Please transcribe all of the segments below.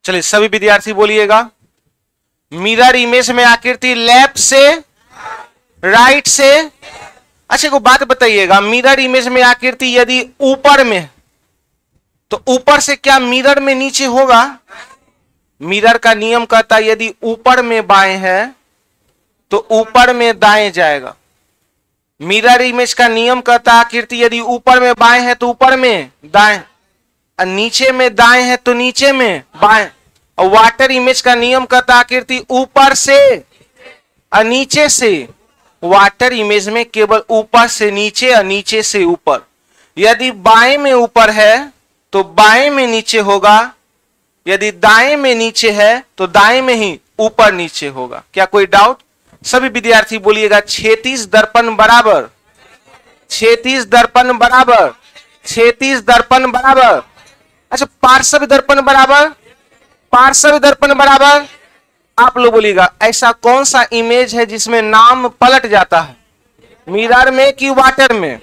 चलिए सभी विद्यार्थी बोलिएगा, मिरर इमेज में आकृति लेफ्ट से राइट से। अच्छा को बात बताइएगा, मिरर इमेज में आकृति यदि ऊपर में, तो ऊपर से क्या मिरर में नीचे होगा? मिरर का नियम कहता है यदि ऊपर में बाएं है तो ऊपर में दाएं जाएगा। मिरर इमेज का नियम कहता है आकृति यदि ऊपर में बाएं है तो ऊपर में दाएं, और नीचे में दाएं है तो नीचे में बाएं। और वाटर इमेज का नियम कहता है आकृति ऊपर से और नीचे से। वाटर इमेज में केवल ऊपर से नीचे और नीचे से ऊपर। यदि बाएं में ऊपर है तो बाएं में नीचे होगा, यदि दाएं में नीचे है तो दाएं में ही ऊपर नीचे होगा। क्या कोई डाउट? सभी विद्यार्थी बोलिएगा, क्षैतिज दर्पण बराबर, क्षैतिज दर्पण बराबर, क्षैतिज दर्पण बराबर। अच्छा पार्श्व दर्पण बराबर, पार्श्व दर्पण बराबर। आप लोग बोलिएगा ऐसा कौन सा इमेज है जिसमें नाम पलट जाता है, मिरर में कि वाटर में?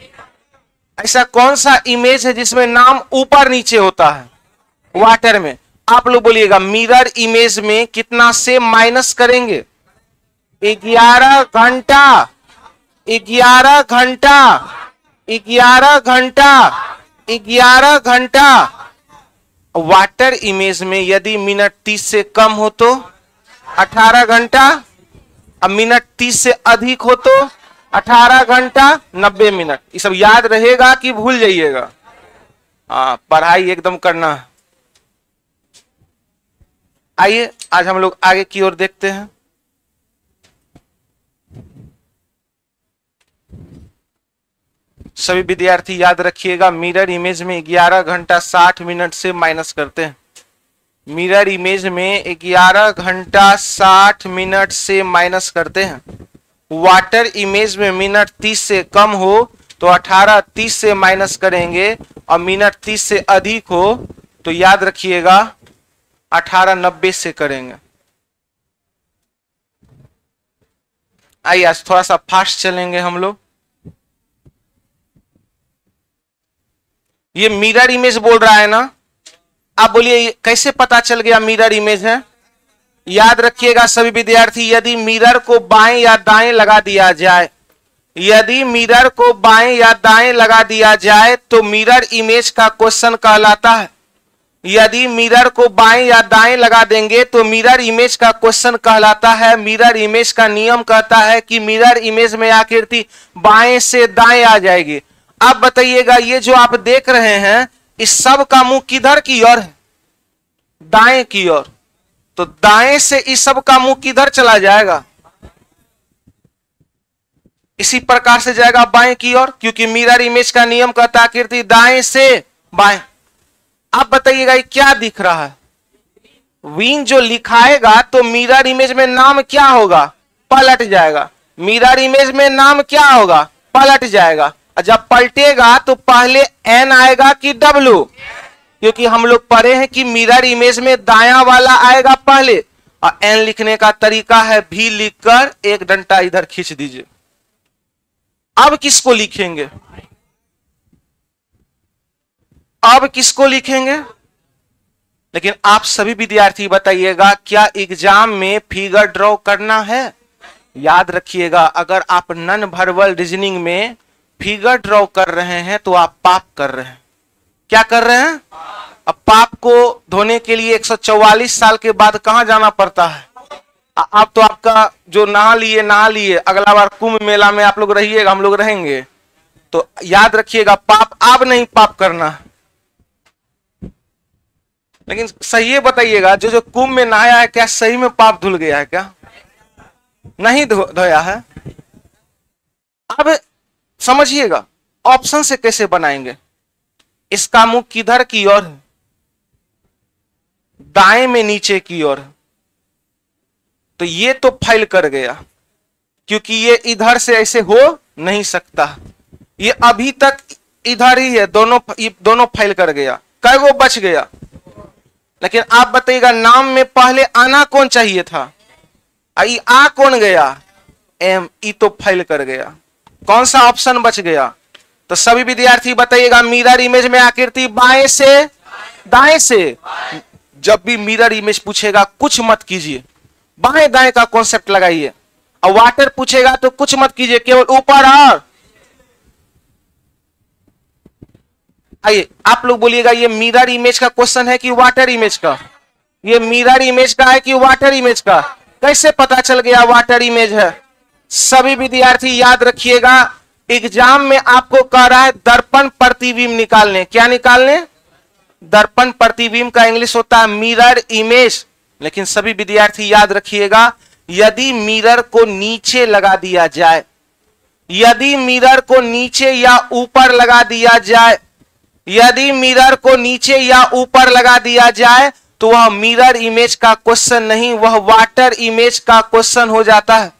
ऐसा कौन सा इमेज है जिसमें नाम ऊपर नीचे होता है? वाटर में। आप लोग बोलिएगा मिरर इमेज में कितना से माइनस करेंगे? 11 घंटा, 11 घंटा, 11 घंटा, 11 घंटा। वाटर इमेज में यदि मिनट 30 से कम हो तो 18 घंटा, अब मिनट 30 से अधिक हो तो 18 घंटा 90 मिनट। ये सब याद रहेगा कि भूल जाइएगा? हाँ, पढ़ाई एकदम करना है। आइए आज हम लोग आगे की ओर देखते हैं। सभी विद्यार्थी याद रखिएगा, मिरर इमेज में 11 घंटा 60 मिनट से माइनस करते हैं। मिरर इमेज में 11 घंटा 60 मिनट से माइनस करते हैं। वाटर इमेज में मिनट 30 से कम हो तो 18:30 से माइनस करेंगे, और मिनट 30 से अधिक हो तो याद रखिएगा 18:90 से करेंगे। आइए आज थोड़ा सा फास्ट चलेंगे हम लोग। ये मिरर इमेज बोल रहा है ना, आप बोलिए कैसे पता चल गया मिरर इमेज है? याद रखिएगा सभी विद्यार्थी, यदि मिरर को बाएं या दाएं लगा दिया जाए, यदि मिरर को बाएं या दाएं लगा दिया जाए तो मिरर इमेज का क्वेश्चन कहलाता है। यदि मिरर को बाएं या दाएं लगा देंगे तो मिरर इमेज का क्वेश्चन कहलाता है। मिरर इमेज का नियम कहता है कि मिरर इमेज में आकृति बाएं से दाएं आ जाएगी। अब बताइएगा ये जो आप देख रहे हैं इस सब का मुंह किधर की ओर है? दाएं की ओर। तो दाएं से इस सब का मुंह किधर चला जाएगा? इसी प्रकार से जाएगा बाएं की ओर, क्योंकि मिरर इमेज का नियम कहता है आकृति दाएं से बाएं। अब बताइएगा ये क्या दिख रहा है? विन जो लिखाएगा तो मिरर इमेज में नाम क्या होगा? पलट जाएगा। मिरर इमेज में नाम क्या होगा? पलट जाएगा। जब पलटेगा तो पहले एन आएगा कि डब्ल्यू? क्योंकि हम लोग पढ़े हैं कि मिरर इमेज में दायां वाला आएगा पहले, और एन लिखने का तरीका है भी लिखकर एक डंडा इधर खींच दीजिए। अब किसको लिखेंगे? अब किसको लिखेंगे? लेकिन आप सभी विद्यार्थी बताइएगा क्या एग्जाम में फिगर ड्रॉ करना है? याद रखिएगा, अगर आप नॉन वर्बल रीजनिंग में फिगर ड्रॉ कर रहे हैं तो आप पाप कर रहे हैं। क्या कर रहे हैं? अब पाप को धोने के लिए 144 साल के बाद कहां जाना पड़ता है? अब तो आपका जो नहा लिए, अगला बार कुंभ मेला में आप लोग रहिएगा, हम लोग रहेंगे। तो याद रखिएगा पाप अब नहीं पाप करना। लेकिन सही बताइएगा, जो कुंभ में नहाया है क्या सही में पाप धुल गया है क्या? नहीं धोया है। अब समझिएगा ऑप्शन से कैसे बनाएंगे। इसका मुंह किधर की ओर है? दाएं में नीचे की ओर है। तो ये तो फेल कर गया, क्योंकि ये इधर से ऐसे हो नहीं सकता। ये अभी तक इधर ही है, दोनों फेल कर गया। कै वो बच गया? लेकिन आप बताइएगा नाम में पहले आना कौन चाहिए था? आ कौन गया? एम। ई तो फेल कर गया। कौन सा ऑप्शन बच गया? तो सभी विद्यार्थी बताइएगा मिरर इमेज में आकृति बाएं से दाएं से, जब भी मिरर इमेज पूछेगा कुछ मत कीजिए, बाएं दाएं का कॉन्सेप्ट लगाइए। और वाटर पूछेगा तो कुछ मत कीजिए, केवल ऊपर और। आइए आप लोग बोलिएगा, ये मिरर इमेज का क्वेश्चन है कि वाटर इमेज का? ये मिरर इमेज का है कि वाटर इमेज का? कैसे पता चल गया वाटर इमेज है? सभी विद्यार्थी याद रखिएगा, एग्जाम में आपको कह रहा है दर्पण प्रतिबिंब निकालने। क्या निकालने? दर्पण प्रतिबिंब का इंग्लिश होता है मिरर इमेज। लेकिन सभी विद्यार्थी याद रखिएगा, यदि मिरर को नीचे लगा दिया जाए, यदि मिरर को नीचे या ऊपर लगा दिया जाए, यदि मिरर को नीचे या ऊपर लगा दिया जाए तो वह मिरर इमेज का क्वेश्चन नहीं, वह वाटर इमेज का क्वेश्चन हो जाता है।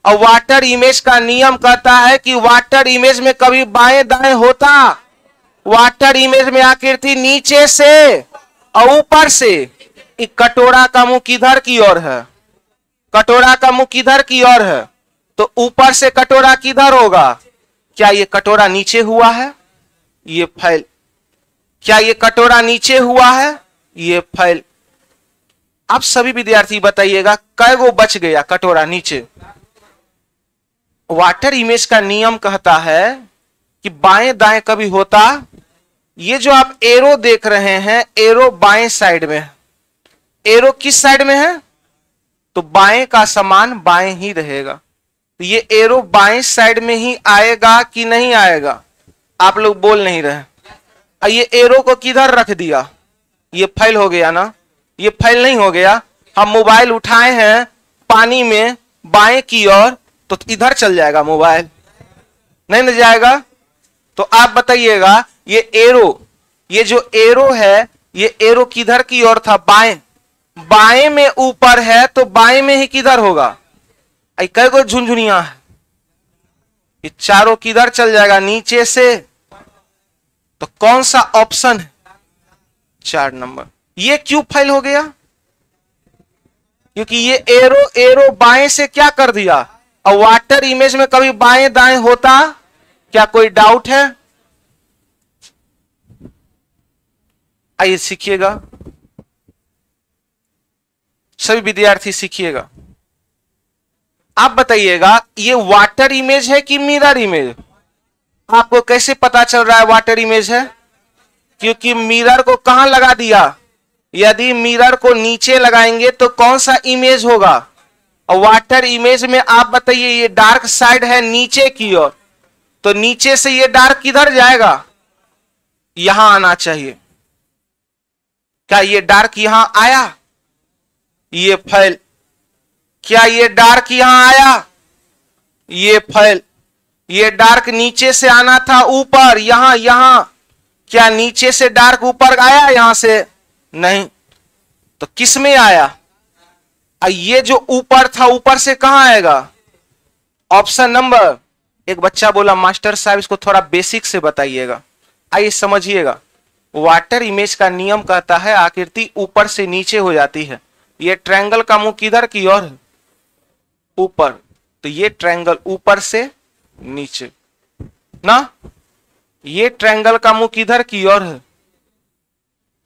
और वाटर इमेज का नियम कहता है कि वाटर इमेज में कभी बाएं दाएं होता, वाटर इमेज में आकृति नीचे से और ऊपर से। एक कटोरा का मुंह किधर की ओर है? कटोरा का मुंह किधर की ओर है? तो ऊपर से कटोरा किधर होगा? क्या ये कटोरा नीचे हुआ है? ये फैल। क्या ये कटोरा नीचे हुआ है? ये फैल। आप सभी विद्यार्थी बताइएगा कै गो बच गया कटोरा नीचे? वाटर इमेज का नियम कहता है कि बाएं दाएं कभी होता। ये जो आप एरो देख रहे हैं, एरो बाएं साइड में है। एरो किस साइड में है? तो बाएं का समान बाएं ही रहेगा। तो ये एरो बाएं साइड में ही आएगा कि नहीं आएगा? आप लोग बोल नहीं रहे। ये एरो को किधर रख दिया? ये फैल हो गया ना? ये फैल नहीं हो गया। हम मोबाइल उठाए हैं पानी में बाएं की ओर, तो इधर चल जाएगा मोबाइल, नहीं न जाएगा? तो आप बताइएगा, ये एरो, ये जो एरो है, ये एरो किधर की ओर था? बाएं। बाएं में ऊपर है तो बाएं में ही किधर होगा? कई को झुनझुनिया है, ये चारों किधर चल जाएगा? नीचे से। तो कौन सा ऑप्शन है? 4 नंबर। ये क्यों फेल हो गया? क्योंकि ये एरो बाएं से क्या कर दिया? और वाटर इमेज में कभी बाएं दाएं होता? क्या कोई डाउट है? आइए सीखिएगा, सभी विद्यार्थी सीखिएगा। आप बताइएगा, ये वाटर इमेज है कि मिरर इमेज? आपको कैसे पता चल रहा है वाटर इमेज है? क्योंकि मिरर को कहां लगा दिया? यदि मिरर को नीचे लगाएंगे तो कौन सा इमेज होगा? और वाटर इमेज में आप बताइए, ये डार्क साइड है नीचे की ओर, तो नीचे से ये डार्क किधर जाएगा? यहां आना चाहिए। क्या ये डार्क यहां आया? ये फैल। क्या ये डार्क यहां आया? ये फैल। ये डार्क नीचे से आना था ऊपर, यहां। क्या नीचे से डार्क ऊपर आया? यहां से नहीं। तो किस में आया? ये जो ऊपर था, ऊपर से कहां आएगा? Option number. एक बच्चा बोला, मास्टर साहब इसको थोड़ा बेसिक से बताइएगा। आइए समझिएगा, वाटर इमेज का नियम कहता है आकृति ऊपर से नीचे हो जाती है। ये ट्रायंगल का मुंह किधर की ओर है? ऊपर। तो ये ट्रायंगल ऊपर से नीचे ना, ये ट्रायंगल का मुंह किधर की ओर है?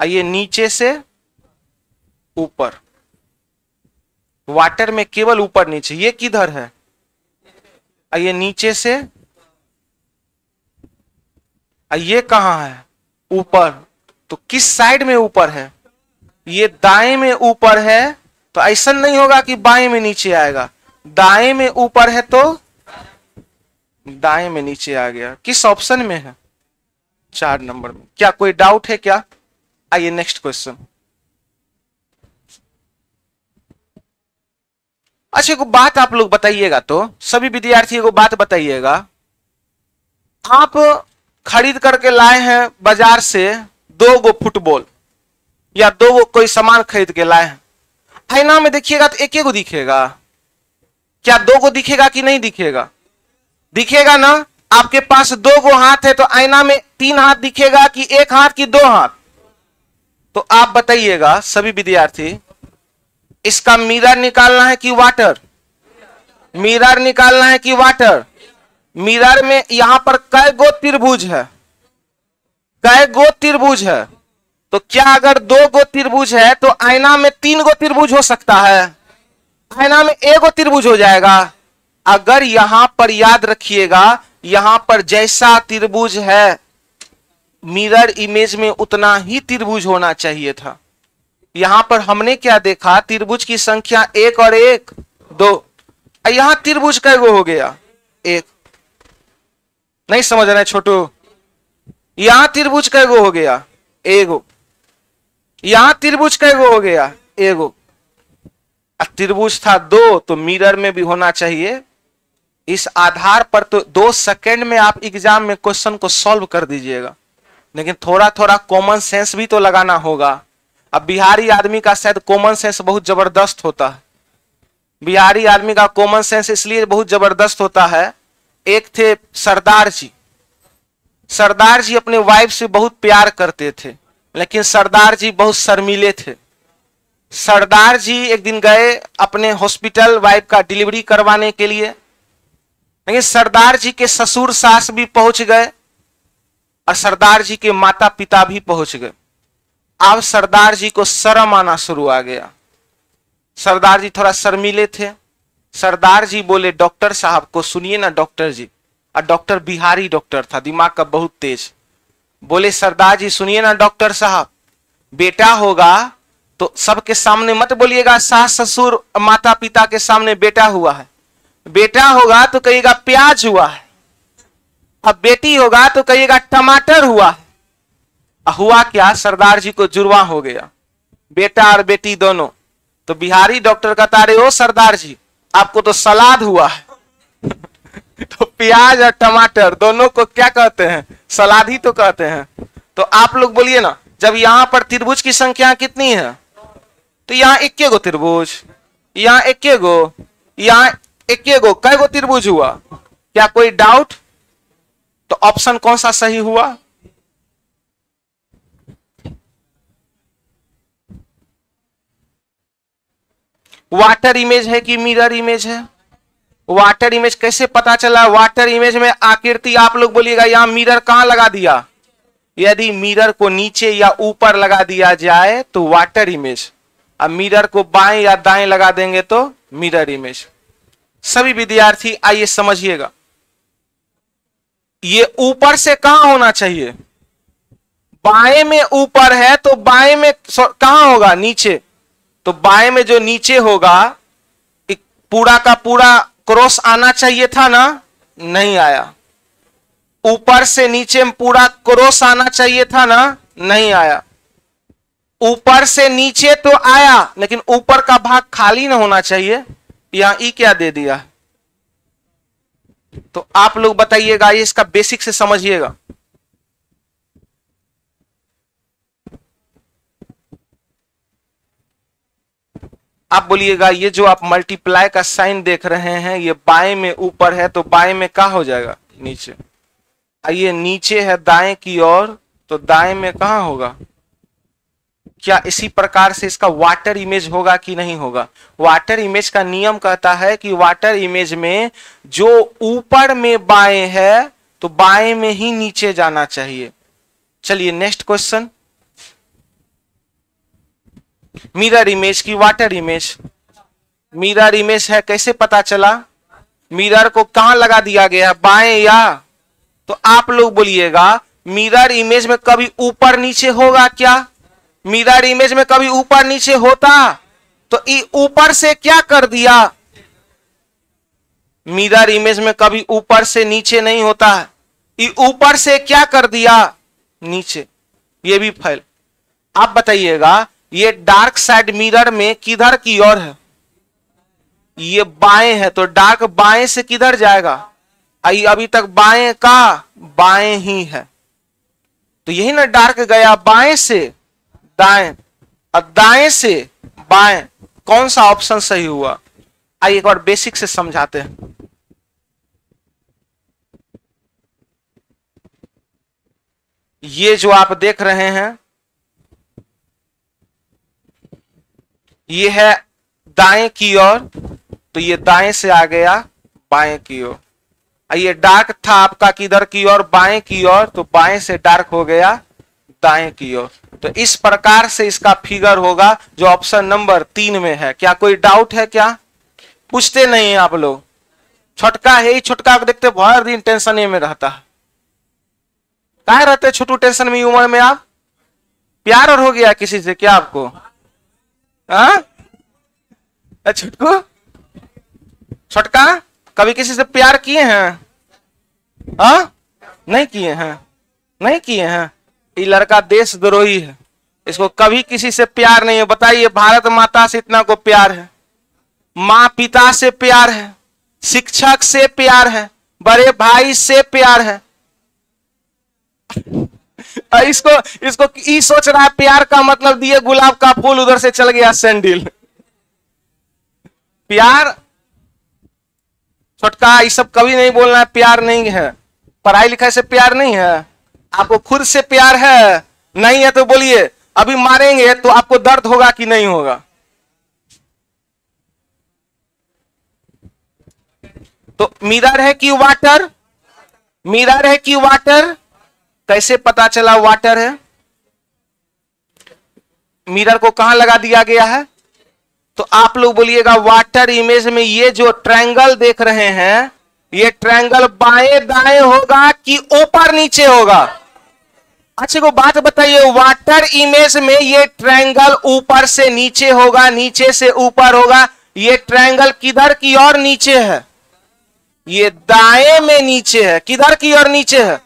ये नीचे से ऊपर। वाटर में केवल ऊपर नीचे। ये किधर है? ये नीचे से। ये कहां है? ऊपर। तो किस साइड में ऊपर है? ये दाएं में ऊपर है। तो ऐसा नहीं होगा कि बाएं में नीचे आएगा। दाएं में ऊपर है तो दाएं में नीचे आ गया। किस ऑप्शन में है? 4 नंबर में। क्या कोई डाउट है क्या? आइए नेक्स्ट क्वेश्चन। अच्छा, एक बात आप लोग बताइएगा, तो सभी विद्यार्थियों को बात बताइएगा। आप खरीद करके लाए हैं बाजार से 2 गो फुटबॉल या 2 गो कोई सामान खरीद के लाए हैं। आईना में देखिएगा तो एक गो दिखेगा। क्या 2 गो दिखेगा कि नहीं दिखेगा? दिखेगा ना। आपके पास 2 गो हाथ है तो आईना में 3 हाथ दिखेगा कि 1 हाथ की 2 हाथ? तो आप बताइएगा सभी विद्यार्थी, इसका मिरर निकालना है कि वाटर? मिरर निकालना है कि वाटर? मिरर में यहां पर कै गो त्रिभुज है? कै गो त्रिभुज है? तो क्या अगर 2 गो त्रिभुज है तो आईना में 3 गो त्रिभुज हो सकता है? आईना में 1 गो त्रिभुज हो जाएगा। अगर यहां पर याद रखिएगा, यहां पर जैसा त्रिभुज है मिरर इमेज में उतना ही त्रिभुज होना चाहिए था। यहां पर हमने क्या देखा, त्रिभुज की संख्या 1 और 1 2। यहां त्रिभुज कै गो हो गया? 1। नहीं समझ रहे छोटू? यहां त्रिभुज कै गो हो गया? 1 गो। यहां त्रिभुज कै गो हो गया? 1 गो। त्रिभुज था 2 तो मिरर में भी होना चाहिए। इस आधार पर तो 2 सेकंड में आप एग्जाम में क्वेश्चन को सॉल्व कर दीजिएगा, लेकिन थोड़ा थोड़ा कॉमन सेंस भी तो लगाना होगा। अब बिहारी आदमी का शायद कॉमन सेंस बहुत जबरदस्त होता है। बिहारी आदमी का कॉमन सेंस इसलिए बहुत जबरदस्त होता है। एक थे सरदार जी। सरदार जी अपने वाइफ से बहुत प्यार करते थे, लेकिन सरदार जी बहुत शर्मीले थे। सरदार जी एक दिन गए अपने हॉस्पिटल वाइफ का डिलीवरी करवाने के लिए, लेकिन सरदार जी के ससुर सास भी पहुंच गए और सरदार जी के माता पिता भी पहुंच गए। अब सरदार जी को शर्म आना शुरू आ गया। सरदार जी थोड़ा शर्मीले थे। सरदार जी बोले डॉक्टर साहब को, सुनिए ना डॉक्टर जी। और डॉक्टर बिहारी डॉक्टर था, दिमाग का बहुत तेज। बोले सरदार जी सुनिए ना डॉक्टर साहब, बेटा होगा तो सबके सामने मत बोलिएगा, सास ससुर माता पिता के सामने बेटा हुआ है। बेटा होगा तो कहिएगा प्याज हुआ है, अब बेटी होगा तो कहिएगा टमाटर हुआ है। हुआ क्या? सरदार जी को जुड़वा हो गया, बेटा और बेटी दोनों। तो बिहारी डॉक्टर कहता रहे ओ सरदार जी आपको तो सलाद हुआ है। तो प्याज और टमाटर दोनों को क्या कहते हैं? सलाद ही तो कहते हैं। तो आप लोग बोलिए ना, जब यहां पर त्रिभुज की संख्या कितनी है तो यहां 1 गो त्रिभुज, यहां 1 गो, यहां 1 गो, कै गो त्रिभुज हुआ? क्या कोई डाउट? तो ऑप्शन कौन सा सही हुआ? वाटर इमेज है कि मिरर इमेज है? वाटर इमेज कैसे पता चला? वाटर इमेज में आकृति, आप लोग बोलिएगा यहां मिरर कहां लगा दिया? यदि मिरर को नीचे या ऊपर लगा दिया जाए तो वाटर इमेज, अब मिरर को बाएं या दाएं लगा देंगे तो मिरर इमेज। सभी विद्यार्थी आइए समझिएगा, ये ऊपर से कहां होना चाहिए? बाएं में ऊपर है तो बाएं में कहां होगा? नीचे। तो बाएं में जो नीचे होगा पूरा का पूरा क्रॉस आना चाहिए था ना, नहीं आया। ऊपर से नीचे में पूरा क्रॉस आना चाहिए था ना, नहीं आया। ऊपर से नीचे तो आया लेकिन ऊपर का भाग खाली ना होना चाहिए। यहां ई क्या दे दिया? तो आप लोग बताइएगा, ये इसका बेसिक से समझिएगा। आप बोलिएगा ये जो आप मल्टीप्लाई का साइन देख रहे हैं ये बाएं में ऊपर है तो बाएं में क्या हो जाएगा? नीचे। ये नीचे है दाएं की ओर तो दाएं में कहां होगा? क्या इसी प्रकार से इसका वाटर इमेज होगा कि नहीं होगा? वाटर इमेज का नियम कहता है कि वाटर इमेज में जो ऊपर में बाएं है तो बाएं में ही नीचे जाना चाहिए। चलिए नेक्स्ट क्वेश्चन, मिरर इमेज की वाटर इमेज। मिरर इमेज है, कैसे पता चला? मिरर को कहां लगा दिया गया? बाएं या? तो आप लोग बोलिएगा मिरर इमेज में कभी ऊपर नीचे होगा क्या? मिरर इमेज में कभी ऊपर नीचे होता? तो ऊपर से क्या कर दिया? मिरर इमेज में कभी ऊपर से नीचे नहीं होता है। ऊपर से क्या कर दिया? नीचे। ये भी फेल। आप बताइएगा ये डार्क साइड मिरर में किधर की ओर है? ये बाएं है तो डार्क बाएं से किधर जाएगा? अभी तक बाएं का बाएं ही है तो यही ना डार्क गया बाएं से दाएं और दाएं से बाएं। कौन सा ऑप्शन सही हुआ? आइए एक बार बेसिक से समझाते हैं। ये जो आप देख रहे हैं ये है दाएं की ओर तो ये दाएं से आ गया बाएं की ओर। ये डार्क था आपका किधर की ओर? बाएं की ओर तो बाएं से डार्क हो गया दाएं की ओर। तो इस प्रकार से इसका फिगर होगा जो ऑप्शन नंबर 3 में है। क्या कोई डाउट है क्या? पूछते नहीं है आप लोग। छोटका है ही, छोटका को देखते भर दिन टेंशन में रहता है। कहा रहते छोटू टेंशन में उम्र में? आप प्यार और हो गया किसी से क्या आपको? हाँ छोटकू, छोटका कभी किसी से प्यार किए हैं? हाँ नहीं किए हैं, नहीं किए हैं। ये लड़का देशद्रोही है, इसको कभी किसी से प्यार नहीं है। बताइए, भारत माता से इतना को प्यार है, माँ पिता से प्यार है, शिक्षक से प्यार है, बड़े भाई से प्यार है। इसको ई सोच रहा है प्यार का मतलब दिए गुलाब का फूल, उधर से चल गया सैंडल। प्यार छोटका ये सब कभी नहीं बोलना है, प्यार नहीं है। पढ़ाई लिखाई से प्यार नहीं है, आपको खुद से प्यार है। नहीं है तो बोलिए, अभी मारेंगे तो आपको दर्द होगा कि नहीं होगा? तो मिरर है कि वाटर? मिरर है कि वाटर? कैसे पता चला वाटर है? मिरर को कहां लगा दिया गया है? तो आप लोग बोलिएगा वाटर इमेज में ये जो ट्रायंगल देख रहे हैं, ये ट्रायंगल बाएं दाएं होगा कि ऊपर नीचे होगा? अच्छा को बात बताइए, वाटर इमेज में ये ट्रायंगल ऊपर से नीचे होगा, नीचे से ऊपर होगा। ये ट्रायंगल किधर की ओर नीचे है? ये दाएं में नीचे है। किधर की ओर नीचे है?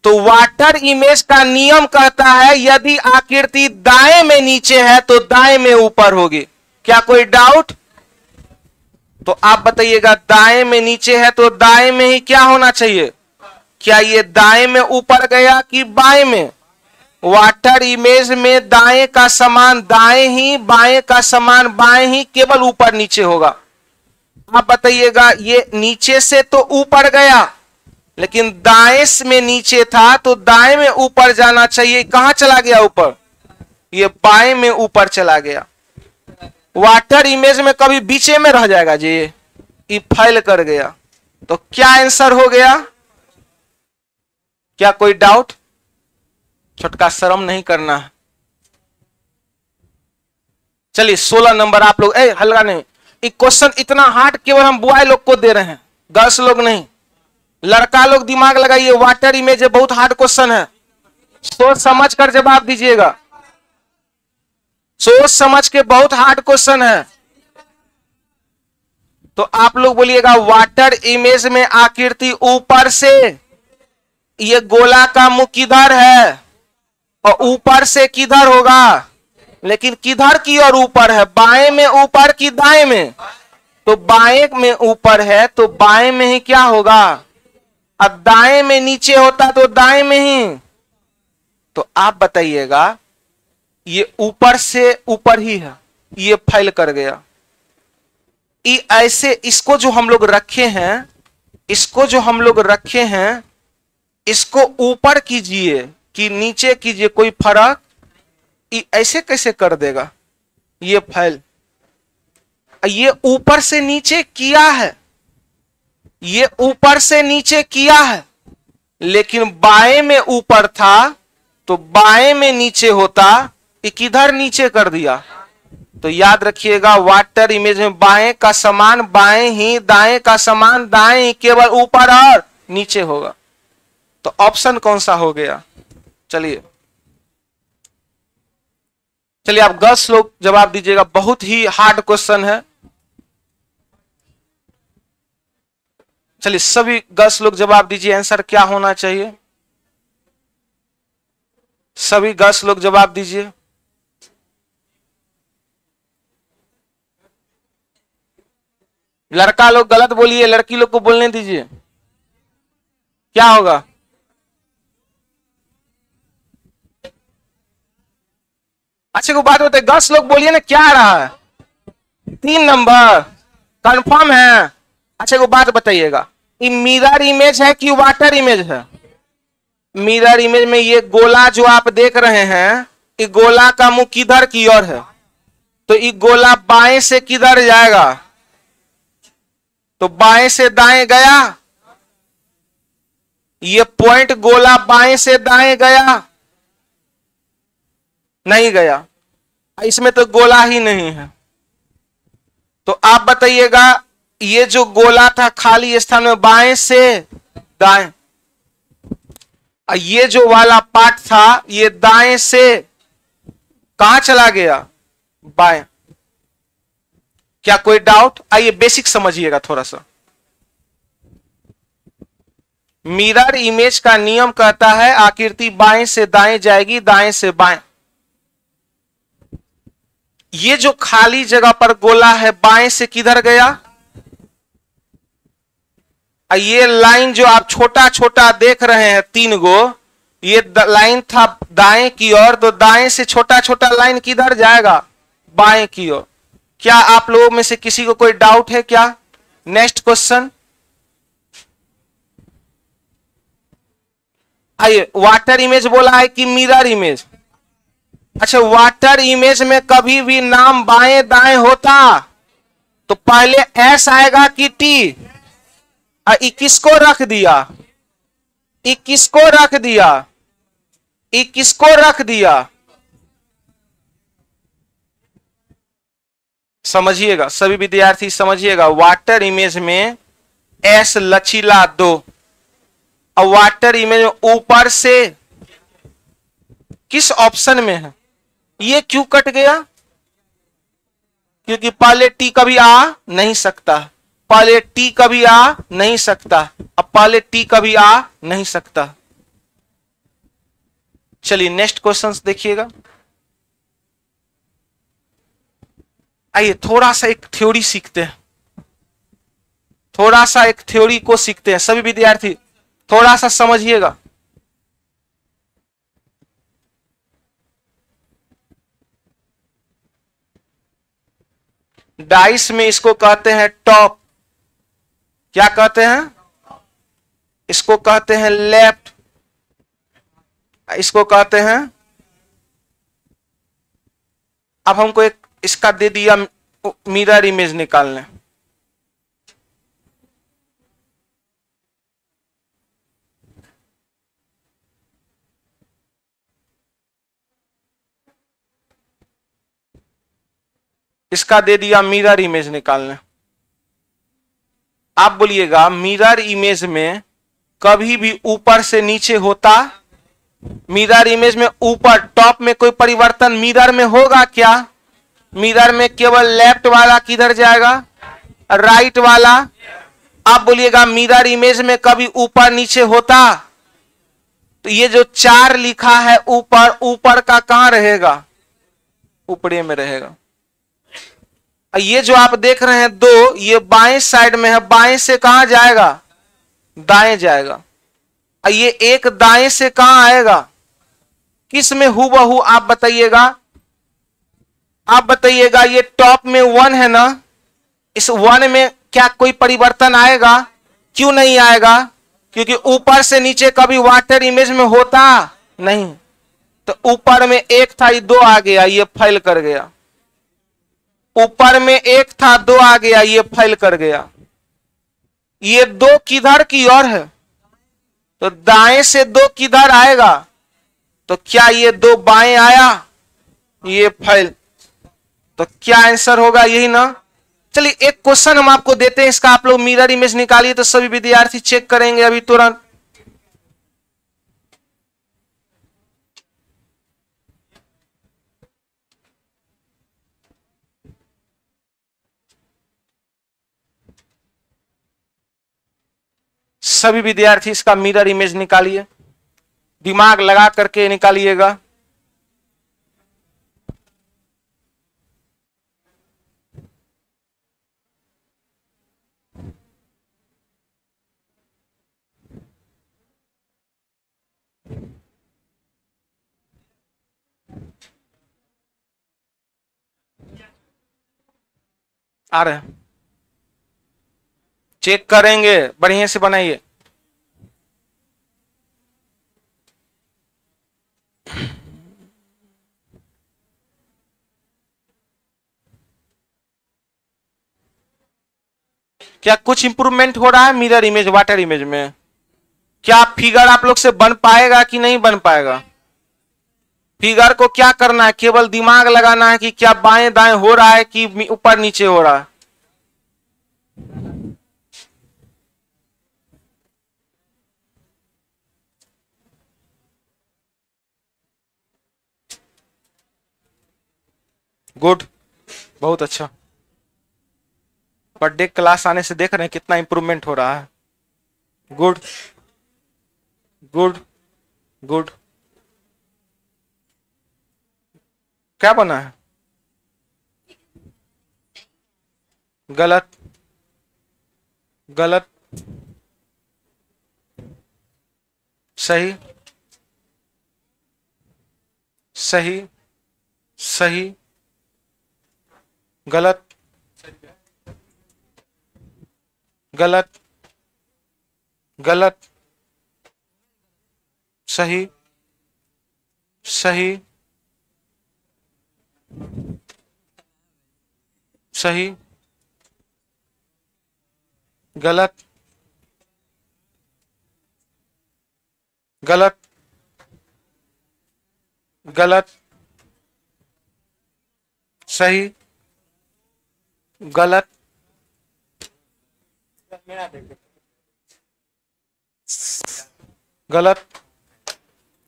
तो वाटर इमेज का नियम कहता है यदि आकृति दाएं में नीचे है तो दाएं में ऊपर होगी। क्या कोई डाउट? तो आप बताइएगा, दाएं में नीचे है तो दाएं में ही क्या होना चाहिए? क्या ये दाएं में ऊपर गया कि बाएं में? वाटर इमेज में दाएं का समान दाएं ही, बाएं का समान बाएं ही, केवल ऊपर नीचे होगा। आप बताइएगा, ये नीचे से तो ऊपर गया, लेकिन दाएं में नीचे था तो दाएं में ऊपर जाना चाहिए। कहां चला गया ऊपर? ये बाएं में ऊपर चला गया। वाटर इमेज में कभी बीचे में रह जाएगा जी, ये फैल कर गया। तो क्या आंसर हो गया? क्या कोई डाउट? छोटका शर्म नहीं करना है। चलिए 16 नंबर आप लोग, हल्का नहीं। ये क्वेश्चन इतना हार्ड केवल हम बॉय लोग को दे रहे हैं, गर्ल्स लोग नहीं। लड़का लोग दिमाग लगाइए, वाटर इमेज है, बहुत हार्ड क्वेश्चन है। सोच समझ कर जवाब दीजिएगा, सोच समझ के, बहुत हार्ड क्वेश्चन है। तो आप लोग बोलिएगा वाटर इमेज में आकृति ऊपर से, ये गोला का मुंह किधर है और ऊपर से किधर होगा? लेकिन किधर की ओर ऊपर है? बाएं में ऊपर कि दाएं में? तो बाएं में ऊपर है तो बाएं में ही क्या होगा? अब दाएं में नीचे होता तो दाएं में ही। तो आप बताइएगा, ये ऊपर से ऊपर ही है, ये फैल कर गया। ये ऐसे, इसको जो हम लोग रखे हैं, इसको जो हम लोग रखे हैं, इसको ऊपर कीजिए कि नीचे कीजिए, कोई फर्क? ये ऐसे कैसे कर देगा? ये फैल, ये ऊपर से नीचे किया है, ये ऊपर से नीचे किया है, लेकिन बाएं में ऊपर था तो बाएं में नीचे होता, ये किधर नीचे कर दिया? तो याद रखिएगा, वाटर इमेज में बाएं का समान बाएं ही, दाएं का समान दाएं ही, केवल ऊपर और नीचे होगा। तो ऑप्शन कौन सा हो गया? चलिए चलिए आप गर्ल्स लोग जवाब दीजिएगा, बहुत ही हार्ड क्वेश्चन है। चलिए सभी गर्ल्स लोग जवाब दीजिए, आंसर क्या होना चाहिए? सभी गर्ल्स लोग जवाब दीजिए। लड़का लोग गलत बोलिए, लड़की लोग को बोलने दीजिए। क्या होगा? अच्छे को बात होते, गर्ल्स लोग बोलिए ना, क्या आ रहा है? 3 नंबर कंफर्म है? अच्छे को बात बताइएगा, ये मिरर इमेज है कि वाटर इमेज है? मिरर इमेज में ये गोला जो आप देख रहे हैं, ये गोला का मुंह किधर की ओर है? तो ये गोला बाएं से किधर जाएगा? तो बाएं से दाएं गया। ये पॉइंट गोला बाएं से दाएं गया। नहीं गया, इसमें तो गोला ही नहीं है। तो आप बताइएगा ये जो गोला था खाली स्थान में बाएं से दाएं, ये जो वाला पार्ट था ये दाएं से कहां चला गया, बाएं। क्या कोई डाउट? आइए बेसिक समझिएगा थोड़ा सा। मिरर इमेज का नियम कहता है आकृति बाएं से दाएं जाएगी, दाएं से बाएं। ये जो खाली जगह पर गोला है बाएं से किधर गया, ये लाइन जो आप छोटा छोटा देख रहे हैं 3 गो, ये लाइन था दाएं की ओर, तो दाएं से छोटा छोटा लाइन किधर जाएगा, बाएं की ओर। क्या आप लोगों में से किसी को कोई डाउट है क्या? Next question. आइए, वाटर इमेज बोला है कि मिरर इमेज? अच्छा, वाटर इमेज में कभी भी नाम बाएं दाएं होता तो पहले एस आएगा कि टी? 21 को रख दिया, 21 को रख दिया, 21 को रख दिया। समझिएगा सभी विद्यार्थी, समझिएगा। वाटर इमेज में एस लचीला 2, और वाटर इमेज में ऊपर से किस ऑप्शन में है? ये क्यों कट गया? क्योंकि पहले टी कभी आ नहीं सकता, पहले टी कभी आ नहीं सकता, अब पहले टी कभी आ नहीं सकता। चलिए नेक्स्ट क्वेश्चन देखिएगा। आइए थोड़ा सा एक थ्योरी सीखते हैं, थोड़ा सा एक थ्योरी को सीखते हैं। सभी विद्यार्थी थोड़ा सा समझिएगा। डाइस में इसको कहते हैं टॉप, क्या कहते हैं? इसको कहते हैं लेफ्ट, इसको कहते हैं। अब हमको एक इसका दे दिया मिरर इमेज निकालने। इसका दे दिया मिरर इमेज निकालने। आप बोलिएगा मिरर इमेज में कभी भी ऊपर से नीचे होता? मिरर इमेज में ऊपर टॉप में कोई परिवर्तन मिरर में होगा क्या? मिरर में केवल लेफ्ट वाला किधर जाएगा, राइट वाला। आप बोलिएगा मिरर इमेज में कभी ऊपर नीचे होता? तो ये जो 4 लिखा है ऊपर, ऊपर का कहां रहेगा, ऊपरी में रहेगा। ये जो आप देख रहे हैं 2, ये बाएं साइड में है, बाएं से कहां जाएगा, दाएं जाएगा। ये एक दाएं से कहां आएगा, किस में हूबहू आप बताइएगा, आप बताइएगा। ये टॉप में 1 है ना, इस 1 में क्या कोई परिवर्तन आएगा? क्यों नहीं आएगा? क्योंकि ऊपर से नीचे कभी वाटर इमेज में होता नहीं। तो ऊपर में 1 था, ये 2 आ गया, ये फेल कर गया। ऊपर में 1 था, 2 आ गया, ये फेल कर गया। ये 2 किधर की ओर है, तो दाएं से 2 किधर आएगा, तो क्या ये 2 बाएं आया, ये फेल। तो क्या आंसर होगा, यही ना। चलिए एक क्वेश्चन हम आपको देते हैं, इसका आप लोग मिरर इमेज निकालिए, तो सभी विद्यार्थी चेक करेंगे अभी तुरंत। सभी विद्यार्थी इसका मिरर इमेज निकालिए, दिमाग लगा करके निकालिएगा। आ रहे हैं, चेक करेंगे, बढ़िया से बनाइए। क्या कुछ इंप्रूवमेंट हो रहा है मिरर इमेज वाटर इमेज में? क्या फिगर आप लोग से बन पाएगा कि नहीं बन पाएगा? फिगर को क्या करना है, केवल दिमाग लगाना है कि क्या बाएं दाएं हो रहा है कि ऊपर नीचे हो रहा है। गुड, बहुत अच्छा। पर डे क्लास आने से देख रहे हैं कितना इंप्रूवमेंट हो रहा है। Good good good. क्या बना है? गलत गलत सही सही सही गलत गलत गलत सही सही सही गलत गलत गलत सही गलत गलत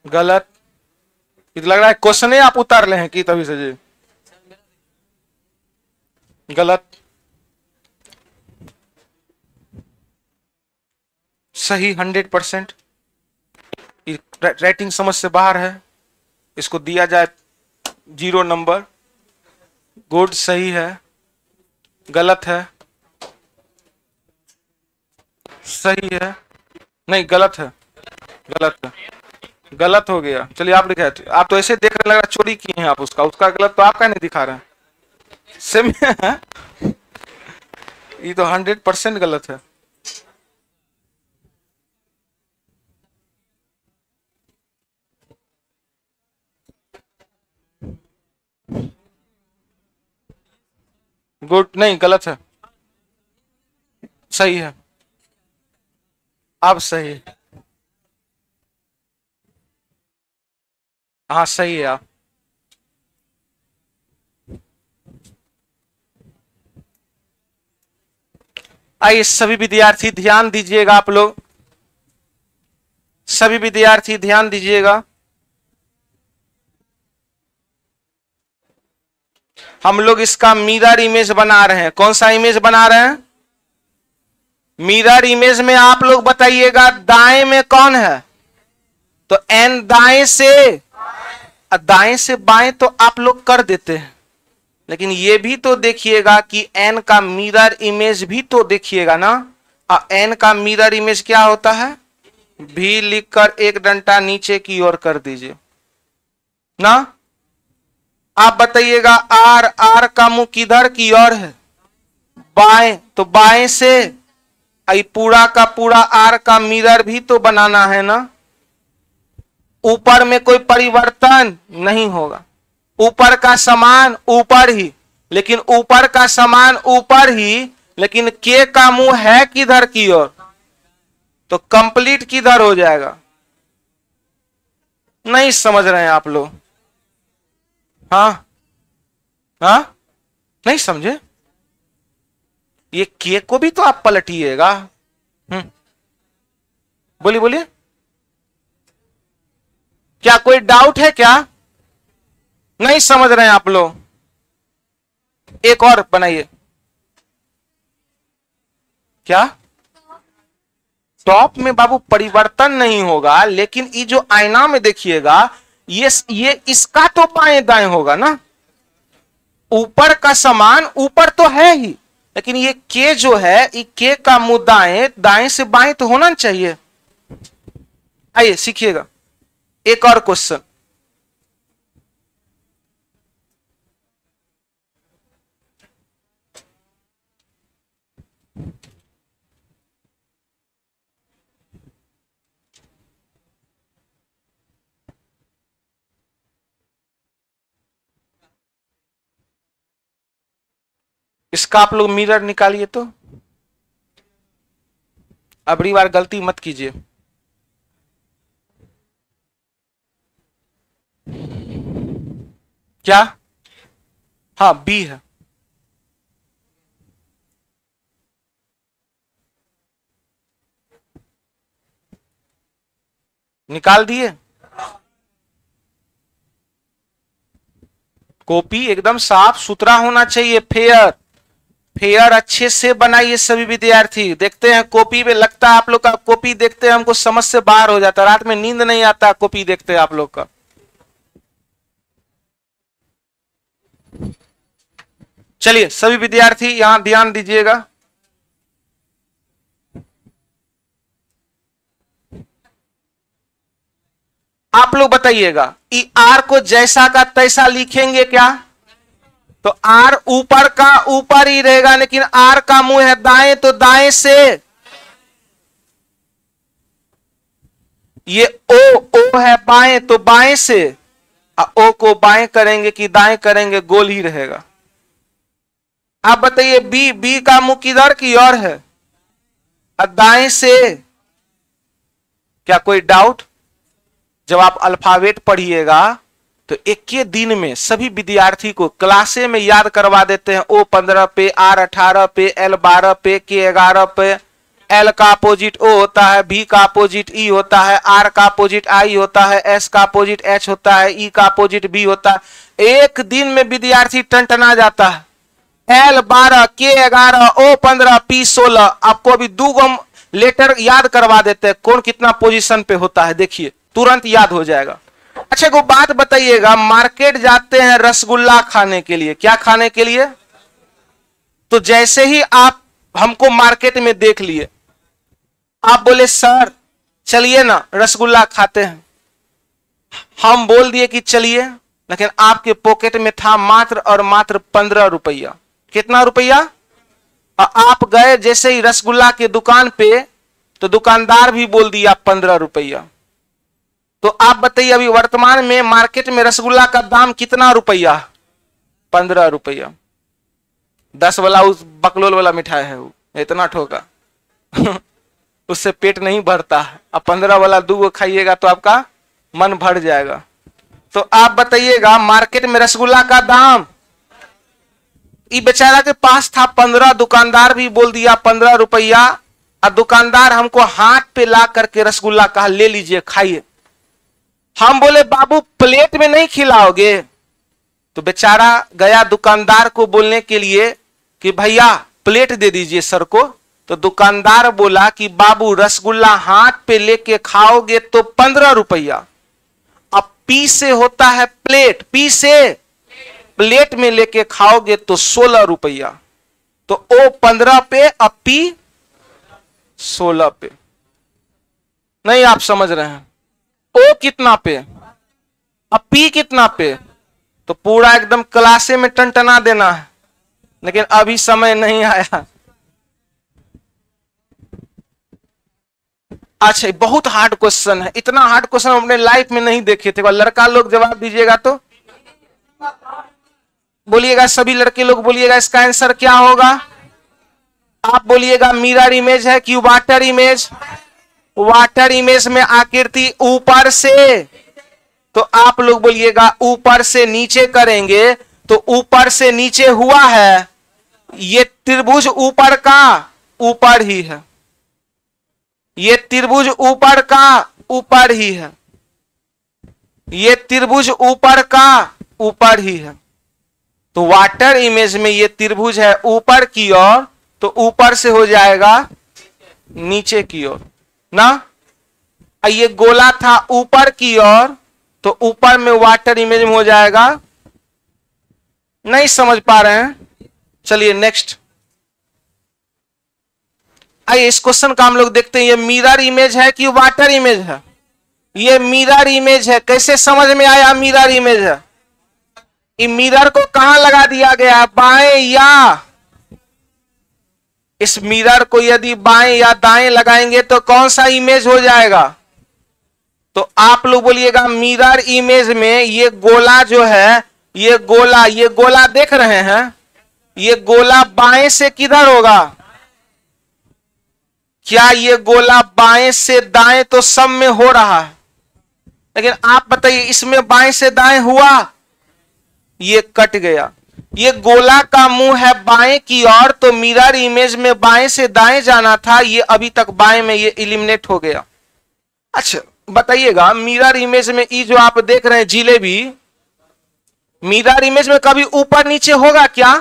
गलत। ये तो लग रहा है क्वेश्चन ही आप उतार ले हैं कि तभी से जी। गलत सही 100%। राइटिंग समझ से बाहर है, इसको दिया जाए 0 नंबर। गुड सही है, गलत है, सही है, नहीं गलत है, गलत है, गलत हो गया। चलिए आप लिखे, आप तो ऐसे देख रहे लग रहा चोरी किए हैं आप उसका गलत तो आपका नहीं दिखा रहे हैं। सेम है, ये तो 100% गलत है। गुड नहीं गलत है, सही है, अब सही है, हाँ सही है आप। आइए सभी विद्यार्थी ध्यान दीजिएगा, आप लोग सभी विद्यार्थी ध्यान दीजिएगा। हम लोग इसका मिरर इमेज बना रहे हैं। कौन सा इमेज बना रहे हैं? मिरर इमेज में आप लोग बताइएगा दाएं में कौन है? तो एन दाएं से बाएं तो आप लोग कर देते हैं, लेकिन ये भी तो देखिएगा कि एन का मिरर इमेज भी तो देखिएगा ना। एन का मिरर इमेज क्या होता है? भी लिखकर एक डंडा नीचे की ओर कर दीजिए ना। आप बताइएगा आर, आर का मुंह किधर की ओर है? बाएं, तो बाएं से पूरा का पूरा आर का मिरर भी तो बनाना है ना। ऊपर में कोई परिवर्तन नहीं होगा, ऊपर का समान ऊपर ही, लेकिन ऊपर का समान ऊपर ही, लेकिन के का मुंह है किधर की ओर? तो कंप्लीट किधर हो जाएगा? नहीं समझ रहे हैं आप लोग? हाँ हाँ, नहीं समझे? ये के को भी तो आप पलटिएगा। बोलिए बोलिए, क्या कोई डाउट है क्या? नहीं समझ रहे हैं आप लोग? एक और बनाइए। क्या? टॉप में बाबू परिवर्तन नहीं होगा, लेकिन ये जो आईना में देखिएगा ये इसका तो बाएं दाएं होगा ना। ऊपर का समान ऊपर तो है ही, लेकिन ये के जो है, ये के का मुंह दाएं, दाएं से बाएं तो होना चाहिए। आइए सीखिएगा एक और क्वेश्चन। इसका आप लोग मिरर निकालिए तो। अगली बार गलती मत कीजिए। क्या? हाँ बी है। निकाल दिए। कॉपी एकदम साफ सुथरा होना चाहिए, फेयर फेयर अच्छे से बनाइए सभी विद्यार्थी। देखते हैं कॉपी में, लगता है आप लोग का कॉपी देखते हैं हमको समझ से बाहर हो जाता है, रात में नींद नहीं आता कॉपी देखते हैं आप लोग का। चलिए सभी विद्यार्थी यहां ध्यान दीजिएगा। आप लोग बताइएगा कि आर को जैसा का तैसा लिखेंगे क्या? तो आर ऊपर का ऊपर ही रहेगा, लेकिन आर का मुंह है दाएं तो दाएं से। ये ओ है बाएं तो बाएं से। ओ को बाएं करेंगे कि दाएं करेंगे, गोल ही रहेगा। आप बताइए बी का मुंह किधर की ओर है? दाएं से। क्या कोई डाउट? जब आप अल्फाबेट पढ़िएगा तो एक के दिन में सभी विद्यार्थी को क्लासे में याद करवा देते हैं। ओ 15 पे, आर 18 पे, एल 12 पे, के 11 पे। एल का अपोजिट ओ होता है, बी का अपोजिट ई होता है, आर का अपोजिट आई होता है, एस का अपोजिट एच होता है, ई का अपोजिट बी होता है। एक दिन में विद्यार्थी टनटना जाता है। एल 12, के 11, ओ 15, पी 16। आपको अभी दो लेटर याद करवा देते हैं, कौन कितना पोजीशन पे होता है, देखिए तुरंत याद हो जाएगा। अच्छा को बात बताइएगा, मार्केट जाते हैं रसगुल्ला खाने के लिए, क्या खाने के लिए? तो जैसे ही आप हमको मार्केट में देख लिए, आप बोले सर चलिए ना रसगुल्ला खाते हैं। हम बोल दिए कि चलिए, लेकिन आपके पॉकेट में था मात्र और मात्र 15 रुपया। कितना रुपया? आप गए जैसे ही रसगुल्ला के दुकान पे, तो दुकानदार भी बोल दिया 15 रुपया। तो आप बताइए अभी वर्तमान में मार्केट में रसगुल्ला का दाम कितना रुपया? 15 रुपया। 10 वाला उस बकलोल वाला मिठाई है, वो इतना ठोका उससे पेट नहीं भरता। अब 15 वाला 2 खाइएगा तो आपका मन भर जाएगा। तो आप बताइएगा मार्केट में रसगुल्ला का दाम, ये बेचारा के पास था 15, दुकानदार भी बोल दिया 15 रुपया। और दुकानदार हमको हाथ पे ला करके रसगुल्ला कहा ले लीजिए खाइए। हम बोले बाबू प्लेट में नहीं खिलाओगे? तो बेचारा गया दुकानदार को बोलने के लिए कि भैया प्लेट दे दीजिए सर को। तो दुकानदार बोला कि बाबू रसगुल्ला हाथ पे लेके खाओगे तो 15 रुपया, अब पी से होता है प्लेट, पी से प्लेट में लेके खाओगे तो 16 रुपया। तो ओ 15 पे, अब पी 16 पे। नहीं आप समझ रहे हैं? ओ कितना पे, अब पी कितना पे? तो पूरा एकदम क्लासे में टनटना देना है, लेकिन अभी समय नहीं आया। अच्छा बहुत हार्ड क्वेश्चन है, इतना हार्ड क्वेश्चन अपने लाइफ में नहीं देखे थे। लड़का लोग जवाब दीजिएगा तो बोलिएगा, सभी लड़के लोग बोलिएगा इसका आंसर क्या होगा? आप बोलिएगा मिरर इमेज है कि वाटर इमेज? वाटर इमेज में आकृति ऊपर से, तो आप लोग बोलिएगा ऊपर से नीचे करेंगे तो ऊपर से नीचे हुआ है। ये त्रिभुज ऊपर का ऊपर ही है, ये त्रिभुज ऊपर का ऊपर ही है, ये त्रिभुज ऊपर का ऊपर ही है। तो वाटर इमेज में ये त्रिभुज है ऊपर की ओर, तो ऊपर से हो जाएगा नीचे की ओर ना। ये गोला था ऊपर की ओर, तो ऊपर में वाटर इमेज में हो जाएगा। नहीं समझ पा रहे हैं? चलिए नेक्स्ट आइए, इस क्वेश्चन का हम लोग देखते हैं। ये मिरर इमेज है कि वाटर इमेज है? ये मिरर इमेज है। कैसे समझ में आया मिरर इमेज है? ये मिरर को कहां लगा दिया गया, बाएं या? इस मिरर को यदि बाएं या दाएं लगाएंगे तो कौन सा इमेज हो जाएगा? तो आप लोग बोलिएगा मिरर इमेज में ये गोला जो है, ये गोला देख रहे हैं, ये गोला बाएं से किधर होगा? क्या ये गोला बाएं से दाएं तो सब में हो रहा है, लेकिन आप बताइए इसमें बाएं से दाएं हुआ? ये कट गया। ये गोला का मुंह है बाएं की ओर, तो मिरर इमेज में बाएं से दाएं जाना था, ये अभी तक बाएं में ये इलिमिनेट हो गया। अच्छा बताइएगा, मिरर इमेज में ये जो आप देख रहे हैं जिलेबी, मिरर इमेज में कभी ऊपर नीचे होगा क्या?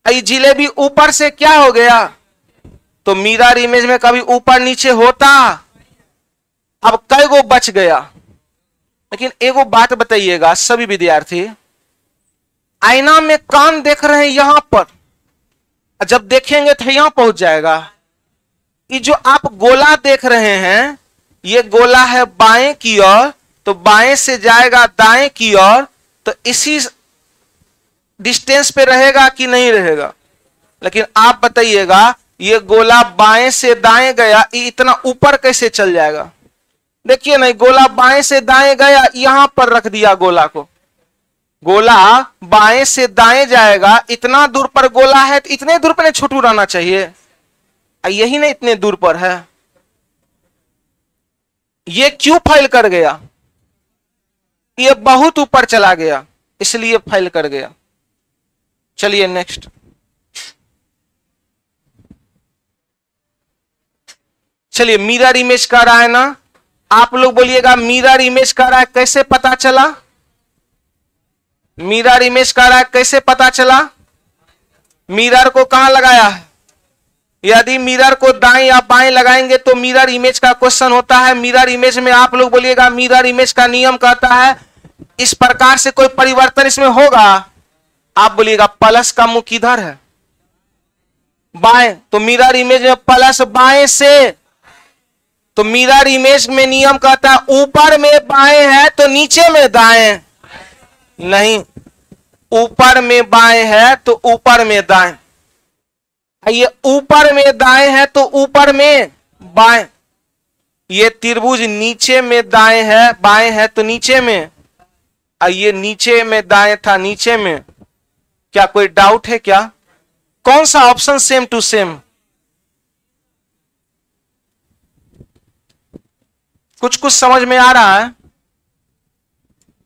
ये जिलेबी ऊपर से क्या हो गया? तो मिरर इमेज में कभी ऊपर नीचे होता। अब कई गो बच गया। लेकिन एगो बात बताइएगा सभी विद्यार्थी, आईना में कान देख रहे हैं यहां पर, जब देखेंगे तो यहां पहुंच जाएगा। ये जो आप गोला देख रहे हैं, ये गोला है बाएं की ओर, तो बाएं से जाएगा दाएं की ओर, तो इसी डिस्टेंस पे रहेगा कि नहीं रहेगा? लेकिन आप बताइएगा, ये गोला बाएं से दाएं गया, ये इतना ऊपर कैसे चल जाएगा? देखिए नहीं, गोला बाएं से दाएं गया, यहां पर रख दिया गोला को, गोला बाएं से दाएं जाएगा, इतना दूर पर गोला है, तो इतने दूर पर छोटू रहना चाहिए, यही नहीं इतने दूर पर है। ये क्यों फेल कर गया? ये बहुत ऊपर चला गया, इसलिए फेल कर गया। चलिए नेक्स्ट। चलिए मिरर इमेज कर रहा है ना, आप लोग बोलिएगा मिरर इमेज कर रहा है, कैसे पता चला? मिरर इमेज कर रहा है, कैसे पता चला? मिरर को कहां लगाया है? यदि मिरर को दाएं या बाएं लगाएंगे तो मिरर इमेज का क्वेश्चन होता है। मिरर इमेज में आप लोग बोलिएगा, मिरर इमेज का नियम कहता है इस प्रकार से कोई परिवर्तन इसमें होगा। आप बोलिएगा प्लस का मुंह किधर है? बाएं। तो मिरर इमेज में प्लस बाएं से, तो मिरर इमेज में नियम कहता है ऊपर में बाएं है तो नीचे में दाएं नहीं, ऊपर में बाएं है तो ऊपर में दाएं। ये ऊपर में दाएं है तो ऊपर में बाएं। ये त्रिभुज नीचे में दाएं है, बाएं है तो नीचे में, और ये नीचे में दाएं था नीचे में। क्या कोई डाउट है क्या? कौन सा ऑप्शन सेम टू सेम? कुछ कुछ समझ में आ रहा है?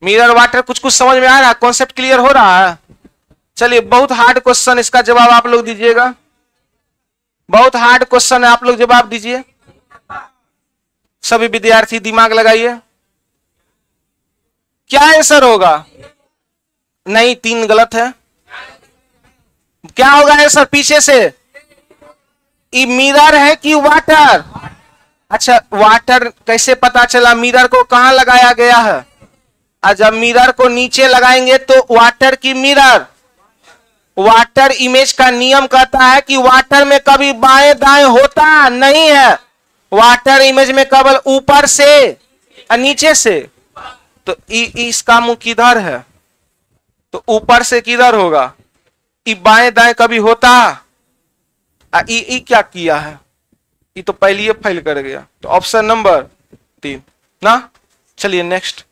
मिरर वाटर कुछ कुछ समझ में आ रहा है? कॉन्सेप्ट क्लियर हो रहा है? चलिए, बहुत हार्ड क्वेश्चन, इसका जवाब आप लोग दीजिएगा। बहुत हार्ड क्वेश्चन है, आप लोग जवाब दीजिए। सभी विद्यार्थी दिमाग लगाइए। क्या आंसर होगा? नहीं, 3 गलत है। क्या होगा आंसर पीछे से? ये मिरर है कि वाटर? अच्छा, वाटर कैसे पता चला? मिरर को कहां लगाया गया है? और जब मिरर को नीचे लगाएंगे तो वाटर की मिरर, वाटर इमेज का नियम कहता है कि वाटर में कभी बाएं दाएं होता नहीं है, वाटर इमेज में केवल ऊपर से और नीचे से। तो इसका मुंह किधर है? तो ऊपर से किधर होगा? ये बाएं दाएं कभी होता? क्या किया है? ये तो पहले ही फेल कर गया। तो ऑप्शन नंबर 3 ना। चलिए नेक्स्ट।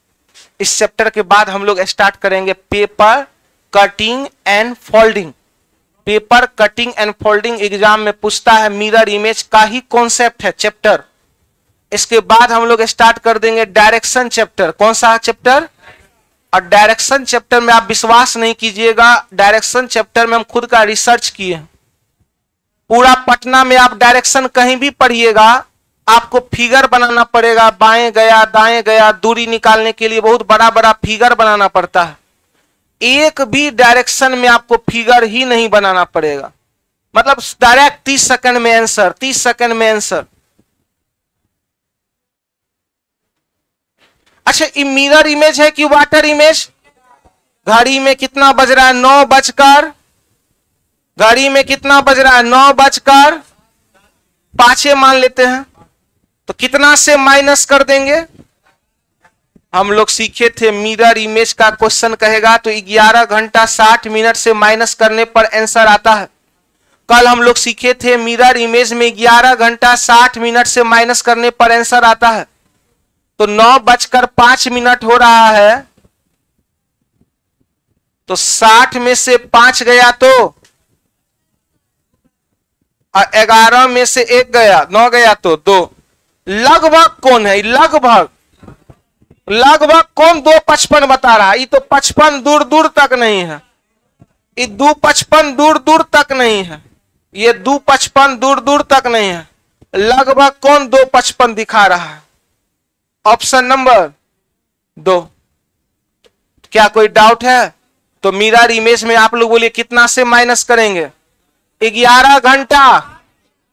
इस चैप्टर के बाद हम लोग स्टार्ट करेंगे paper cutting and folding. Paper cutting and folding exam में पूछता है, मिरर इमेज का ही कॉन्सेप्ट है चैप्टर। इसके बाद हम लोग स्टार्ट कर देंगे डायरेक्शन चैप्टर। कौन सा चैप्टर? और डायरेक्शन चैप्टर में आप विश्वास नहीं कीजिएगा, डायरेक्शन चैप्टर में हम खुद का रिसर्च किए। पूरा पटना में आप डायरेक्शन कहीं भी पढ़िएगा, आपको फिगर बनाना पड़ेगा, बाएं गया दाएं गया, दूरी निकालने के लिए बहुत बड़ा बड़ा फिगर बनाना पड़ता है। एक भी डायरेक्शन में आपको फिगर ही नहीं बनाना पड़ेगा, मतलब डायरेक्ट 30 सेकंड में आंसर, 30 सेकंड में आंसर। अच्छा, ये मिरर इमेज है कि वाटर इमेज? घड़ी में कितना बज रहा है? 9 बजकर, घड़ी में कितना बज रहा है? 9 बजकर 5 मान लेते हैं, तो कितना से माइनस कर देंगे? हम लोग सीखे थे मिरर इमेज का क्वेश्चन कहेगा तो 11 घंटा 60 मिनट से माइनस करने पर आंसर आता है। कल हम लोग सीखे थे मिरर इमेज में 11 घंटा 60 मिनट से माइनस करने पर आंसर आता है। तो 9 बजकर 5 मिनट हो रहा है, तो 60 में से 5 गया तो 11 में से 1 गया, 9 गया तो 2। लगभग कौन है? लगभग लगभग कौन 255 बता रहा है? ये तो 55 दूर दूर तक नहीं है, ये 255 दूर दूर तक नहीं है, ये 255 दूर दूर तक नहीं है, लगभग कौन 255 दिखा रहा है? Option number 2। क्या कोई डाउट है? तो मिरर इमेज में आप लोग बोलिए कितना से माइनस करेंगे? 11 घंटा,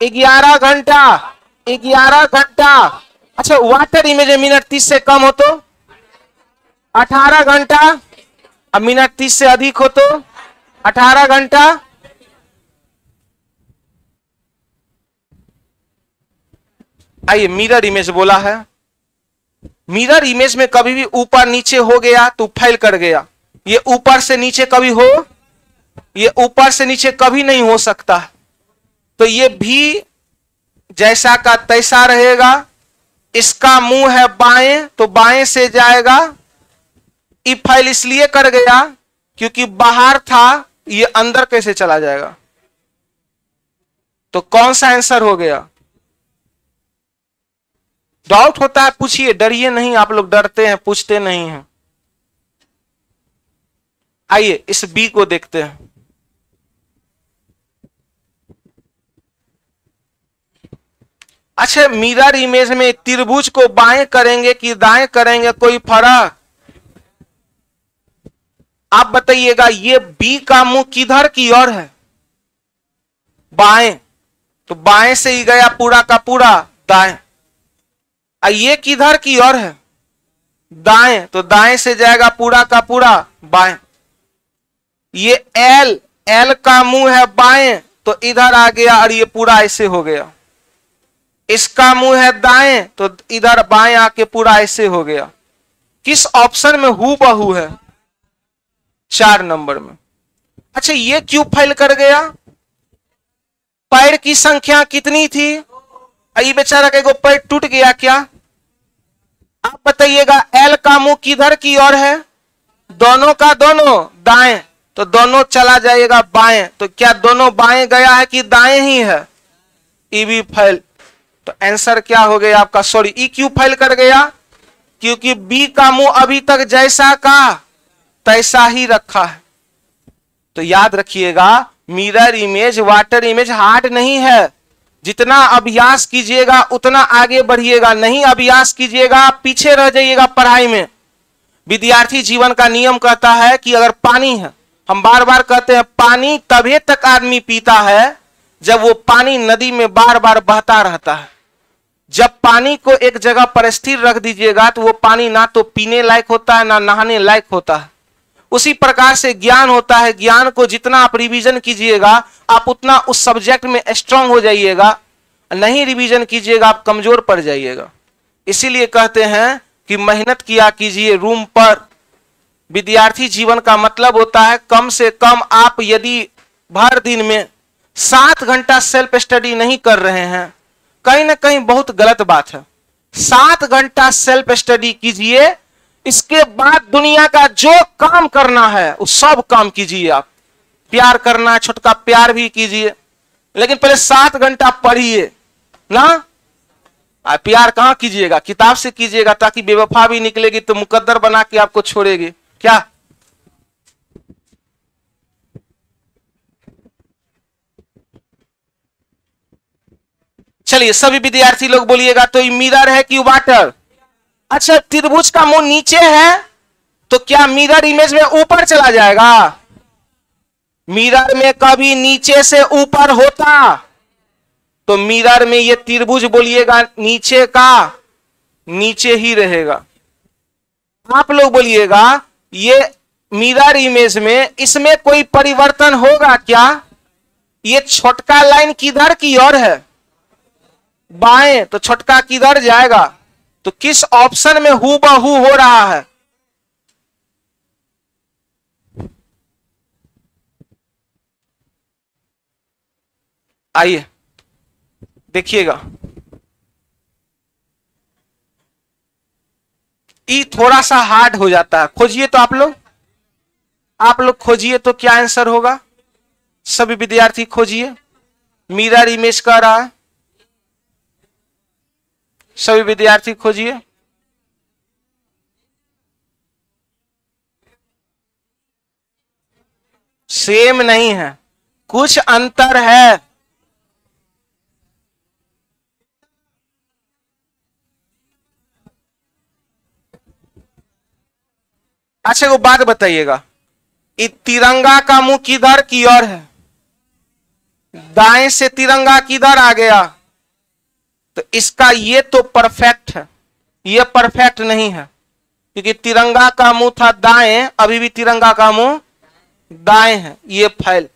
11 घंटा, 11 घंटा। अच्छा, वाटर इमेज में मिनट 30 से कम हो तो 18 घंटा, अब मिनट 30 से अधिक हो तो 18 घंटा। आइए, मिरर इमेज बोला है, मिरर इमेज में कभी भी ऊपर नीचे हो गया तो फेल कर गया। ये ऊपर से नीचे कभी हो, ये ऊपर से नीचे कभी नहीं हो सकता। तो ये भी जैसा का तैसा रहेगा। इसका मुंह है बाएं तो बाएं से जाएगा। ये फेल इसलिए कर गया क्योंकि बाहर था, ये अंदर कैसे चला जाएगा? तो कौन सा आंसर हो गया? डाउट होता है पूछिए, डरिए नहीं, आप लोग डरते हैं, पूछते नहीं हैं। आइए इस बी को देखते हैं। अच्छा, मिरर इमेज में त्रिभुज को बाएं करेंगे कि दाएं करेंगे, कोई फर्क? आप बताइएगा। ये बी का मुंह किधर की ओर है? बाएं, तो बाएं से ही गया पूरा का पूरा दाएं। ये किधर की ओर है? दाएं, तो दाएं से जाएगा पूरा का पूरा बाएं। ये एल, एल का मुंह है बाएं तो इधर आ गया और ये पूरा ऐसे हो गया। इसका मुंह है दाएं तो इधर बाएं आके पूरा ऐसे हो गया। किस ऑप्शन में हूबहू है? 4 नंबर में। अच्छा, ये क्यों फेल कर गया? पैर की संख्या कितनी थी? ये बेचारा का एगो पैर टूट गया क्या? आप बताइएगा। एल का मुंह किधर की ओर है? दोनों का दोनों दाएं, तो दोनों चला जाएगा बाएं। तो क्या दोनों बाएं गया है कि दाएं ही है? ई भी फेल। तो आंसर क्या हो गया आपका? सॉरी, ई क्यों फेल कर गया? क्योंकि बी का मुंह अभी तक जैसा का तैसा ही रखा है। तो याद रखिएगा, mirror image water image hard नहीं है। जितना अभ्यास कीजिएगा उतना आगे बढ़िएगा, नहीं अभ्यास कीजिएगा पीछे रह जाइएगा पढ़ाई में। विद्यार्थी जीवन का नियम कहता है कि अगर पानी है, हम बार बार कहते हैं पानी तभी तक आदमी पीता है जब वो पानी नदी में बार बार बहता रहता है। जब पानी को एक जगह पर स्थिर रख दीजिएगा तो वो पानी ना तो पीने लायक होता है ना नहाने लायक होता है। उसी प्रकार से ज्ञान होता है, ज्ञान को जितना आप रिवीजन कीजिएगा आप उतना उस सब्जेक्ट में स्ट्रांग हो जाइएगा। नहीं रिवीजन कीजिएगा आप कमजोर पड़ जाइएगा। इसीलिए कहते हैं कि मेहनत किया कीजिए रूम पर। विद्यार्थी जीवन का मतलब होता है कम से कम आप यदि भर दिन में 7 घंटा सेल्फ स्टडी नहीं कर रहे हैं, कहीं ना कहीं बहुत गलत बात है। 7 घंटा सेल्फ स्टडी कीजिए, इसके बाद दुनिया का जो काम करना है वो सब काम कीजिए। आप प्यार करना है, छोटका प्यार भी कीजिए, लेकिन पहले 7 घंटा पढ़िए ना। प्यार कहां कीजिएगा? किताब से कीजिएगा, ताकि बेवफा भी निकलेगी तो मुकद्दर बना के आपको छोड़ेगी क्या? चलिए सभी विद्यार्थी लोग बोलिएगा। तो ये मिरर है कि वाटर? अच्छा, त्रिभुज का मुंह नीचे है तो क्या मिरर इमेज में ऊपर चला जाएगा? मिरर में कभी नीचे से ऊपर होता तो मिरर में ये त्रिभुज बोलिएगा नीचे का नीचे ही रहेगा। आप लोग बोलिएगा ये मिरर इमेज में इसमें कोई परिवर्तन होगा क्या? ये छोटका लाइन किधर की ओर है? बाएं, तो छोटका किधर जाएगा? तो किस ऑप्शन में हूबहू हो रहा है? आइए देखिएगा। ई थोड़ा सा हार्ड हो जाता है। खोजिए तो आप लोग खोजिए तो क्या आंसर होगा? सभी विद्यार्थी खोजिए। मिरर इमेज कह रहा है, सभी विद्यार्थी खोजिए। सेम नहीं है, कुछ अंतर है। अच्छा वो बात बताइएगा, तिरंगा का मुंह किधर की ओर है? दाएं से तिरंगा किधर आ गया? तो इसका ये तो परफेक्ट है, ये परफेक्ट नहीं है, क्योंकि तिरंगा का मुंह था दाएं, अभी भी तिरंगा का मुंह दाएं है, ये फैल।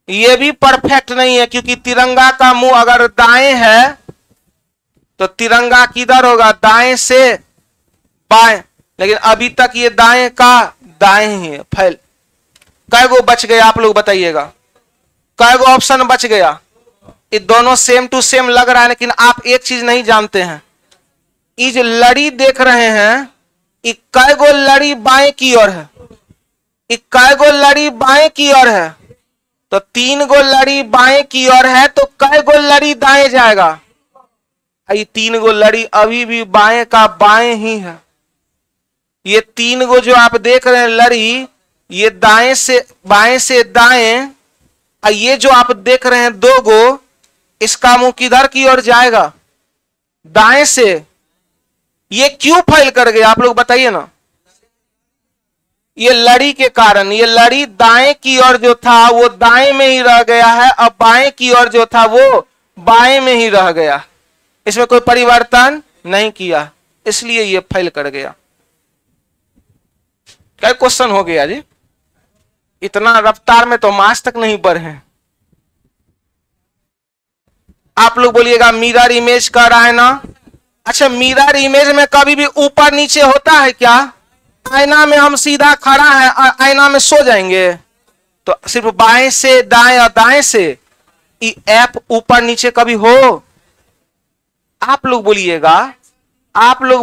ये भी परफेक्ट नहीं है, क्योंकि तिरंगा का मुंह अगर दाएं है तो तिरंगा किधर होगा? दाएं से बाएं, लेकिन अभी तक ये दाएं का दाएं ही है, फैल। कै गो बच गया आप लोग बताइएगा, कै गो ऑप्शन बच गया? ये दोनों सेम टू सेम लग रहा है, लेकिन आप एक चीज नहीं जानते हैं, ये जो लड़ी देख रहे हैं, ये कै गो लड़ी बाएं की ओर है? ये कै गो लड़ी बाएं की ओर है? तो 3 गो लड़ी बाएं की ओर है, तो कै गो लड़ी दाएं जाएगा? ये 3 गो लड़ी अभी भी बाएं का बाएं ही है। ये 3 गो जो आप देख रहे हैं लड़ी, ये दाएं से बाएं से दाएं, और ये जो आप देख रहे हैं 2 गो, इसका मुंह किधर की ओर जाएगा? दाएं से। ये क्यों फैल कर गया आप लोग बताइए ना? ये लड़ी के कारण, ये लड़ी दाएं की ओर जो था वो दाएं में ही रह गया है, अब बाएं की ओर जो था वो बाएं में ही रह गया, इसमें कोई परिवर्तन नहीं किया, इसलिए ये फैल कर गया। क्या क्वेश्चन हो गया जी? इतना रफ्तार में तो मास तक नहीं बढ़े। आप लोग बोलिएगा मिरर इमेज कर रहा है ना? अच्छा, मिरर इमेज में कभी भी ऊपर नीचे होता है क्या? आईना में हम सीधा खड़ा है, आईना में सो जाएंगे तो सिर्फ बाएं से दाएं और दाएं से ऐप ऊपर नीचे कभी हो? आप लोग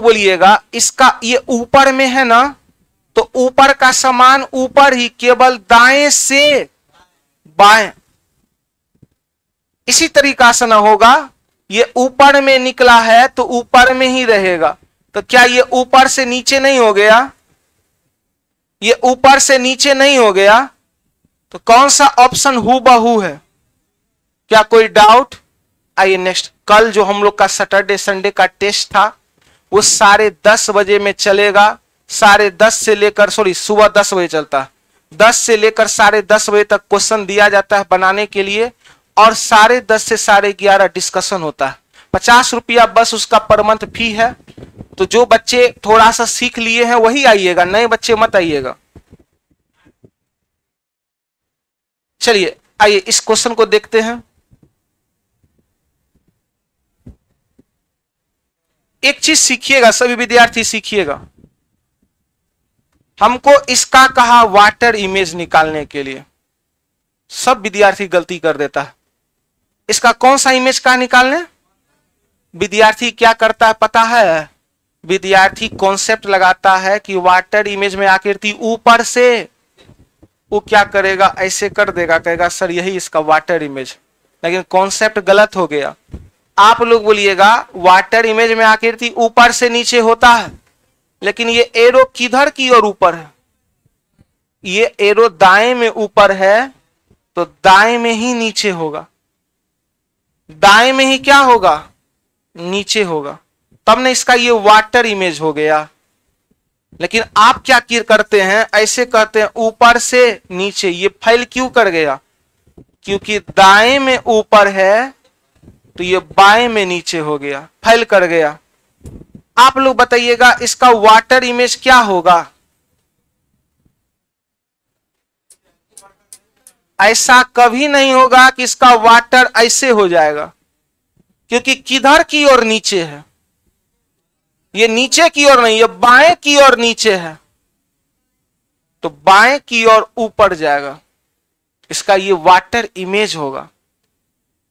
बोलिएगा इसका ये ऊपर में है ना, तो ऊपर का समान ऊपर ही, केवल दाएं से बाएं। इसी तरीका से ना होगा, ये ऊपर में निकला है तो ऊपर में ही रहेगा, तो क्या ये ऊपर से नीचे नहीं हो गया? ये ऊपर से नीचे नहीं हो गया, तो कौन सा ऑप्शन हूबहू है? क्या कोई डाउट? आइए नेक्स्ट। कल जो हम लोग का सैटरडे संडे का टेस्ट था वो 10:30 बजे में चलेगा, 10:30 से लेकर सुबह 10 बजे चलता है, 10 से लेकर 10:30 बजे तक क्वेश्चन दिया जाता है बनाने के लिए, और 10:30 से 11:30 डिस्कशन होता है। 50 रुपया बस उसका पर मंथ फी है। तो जो बच्चे थोड़ा सा सीख लिए हैं वही आइएगा, नए बच्चे मत आइएगा। चलिए आइए इस क्वेश्चन को देखते हैं। एक चीज सीखिएगा, सभी विद्यार्थी सीखिएगा, हमको इसका कहा वाटर इमेज निकालने के लिए। सब विद्यार्थी गलती कर देता है। इसका कौन सा इमेज कहा निकालने? विद्यार्थी क्या करता है पता है? विद्यार्थी कॉन्सेप्ट लगाता है कि वाटर इमेज में आकृति ऊपर से, वो क्या करेगा, ऐसे कर देगा, कहेगा सर यही इसका वाटर इमेज, लेकिन कॉन्सेप्ट गलत हो गया। आप लोग बोलिएगा वाटर इमेज में आकृति ऊपर से नीचे होता है, लेकिन ये एरो किधर की ओर ऊपर है? ये एरो दाएं में ऊपर है, तो दाएं में ही नीचे होगा, दाएं में ही क्या होगा? नीचे होगा, तब ना इसका ये वाटर इमेज हो गया। लेकिन आप क्या करते हैं, ऐसे करते हैं ऊपर से नीचे, ये फैल क्यों कर गया? क्योंकि दाएं में ऊपर है तो ये बाएं में नीचे हो गया, फैल कर गया। आप लोग बताइएगा इसका वाटर इमेज क्या होगा? ऐसा कभी नहीं होगा कि इसका वाटर ऐसे हो जाएगा, क्योंकि किधर की ओर नीचे है? ये नीचे की ओर नहीं, ये बाएं की ओर नीचे है, तो बाएं की ओर ऊपर जाएगा, इसका ये वाटर इमेज होगा।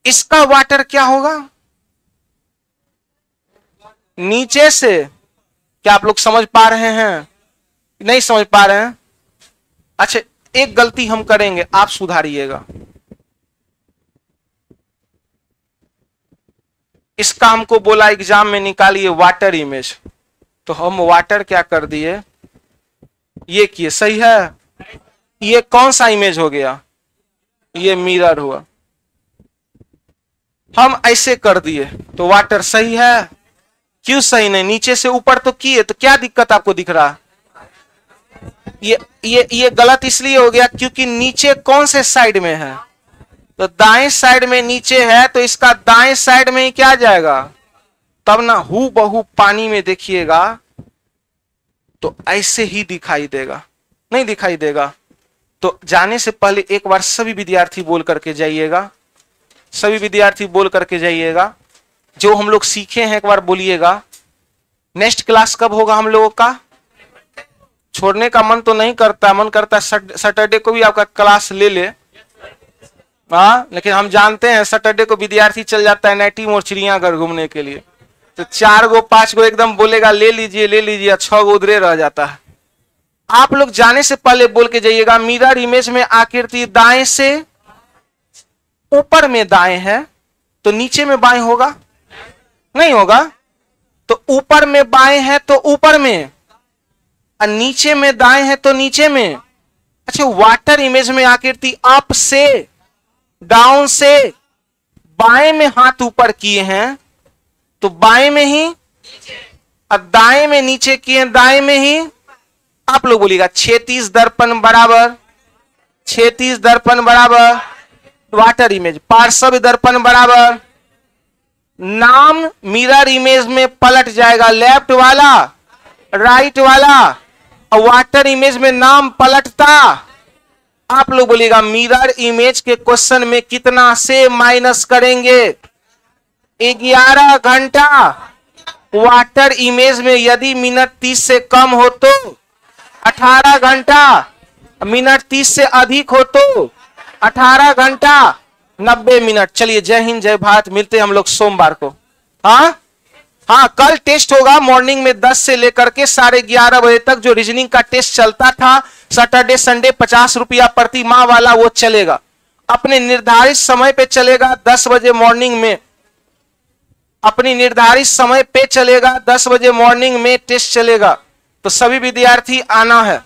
इसका वाटर क्या होगा? नीचे से। क्या आप लोग समझ पा रहे हैं? नहीं समझ पा रहे हैं? अच्छा, एक गलती हम करेंगे, आप सुधारिएगा। इसका हमको बोला एग्जाम में निकालिए वाटर इमेज, तो हम वाटर क्या कर दिए, ये किए, सही है? ये कौन सा इमेज हो गया? ये मिरर हुआ। हम ऐसे कर दिए तो वाटर सही है? क्यों सही नहीं? नीचे से ऊपर तो किए, तो क्या दिक्कत आपको दिख रहा? ये गलत इसलिए हो गया क्योंकि नीचे कौन से साइड में है? तो दाएं साइड में नीचे है, तो इसका दाएं साइड में ही क्या जाएगा? तब ना हु बहु पानी में देखिएगा तो ऐसे ही दिखाई देगा, नहीं दिखाई देगा। तो जाने से पहले एक बार सभी विद्यार्थी बोल करके जाइएगा, सभी विद्यार्थी बोल करके जाइएगा जो हम लोग सीखे हैं, एक बार बोलिएगा। नेक्स्ट क्लास कब होगा हम लोगों का? छोड़ने का मन तो नहीं करता, मन करता सैटरडे को भी आपका क्लास ले ले, हाँ, लेकिन हम जानते हैं सैटरडे को विद्यार्थी चल जाता है नाइटी मोड़ चिड़ियाघर घूमने के लिए, तो 4 गो 5 गो एकदम बोलेगा ले लीजिए, 6 गो उधरे रह जाता है। आप लोग जाने से पहले बोल के जाइएगा, मिरर इमेज में आकृति दाएं से ऊपर में दाएं है, तो नीचे में बाएं होगा? नहीं होगा। तो ऊपर में बाएं है तो ऊपर में, और नीचे में दाएं है तो नीचे में। अच्छा, वाटर इमेज में आकृति अप से डाउन से बाएं में हाथ ऊपर किए हैं तो बाएं में ही, और दाएं में नीचे किए हैं दाएं में ही। आप लोग बोलिएगा क्षैतिज दर्पण बराबर, क्षैतिज दर्पण बराबर वाटर इमेज, पार्श्व दर्पण बराबर नाम मिरर इमेज में पलट जाएगा, लेफ्ट वाला राइट वाला, और वाटर इमेज में नाम पलटता। आप लोग बोलिएगा मिरर इमेज के क्वेश्चन में कितना से माइनस करेंगे? 11 घंटा। वाटर इमेज में यदि मिनट 30 से कम हो तो 18 घंटा, मिनट 30 से अधिक हो तो 18 घंटा 90 मिनट। चलिए, जय हिंद जय भारत, मिलते हैं हम लोग सोमवार को। हाँ हाँ, कल टेस्ट होगा मॉर्निंग में 10 से लेकर के 11:30 बजे तक। जो रीजनिंग का टेस्ट चलता था सैटरडे संडे 50 रुपया प्रति माह वाला, वो चलेगा अपने निर्धारित समय पे चलेगा। 10 बजे मॉर्निंग में अपनी निर्धारित समय पे चलेगा, 10 बजे मॉर्निंग में टेस्ट चलेगा। तो सभी विद्यार्थी आना है।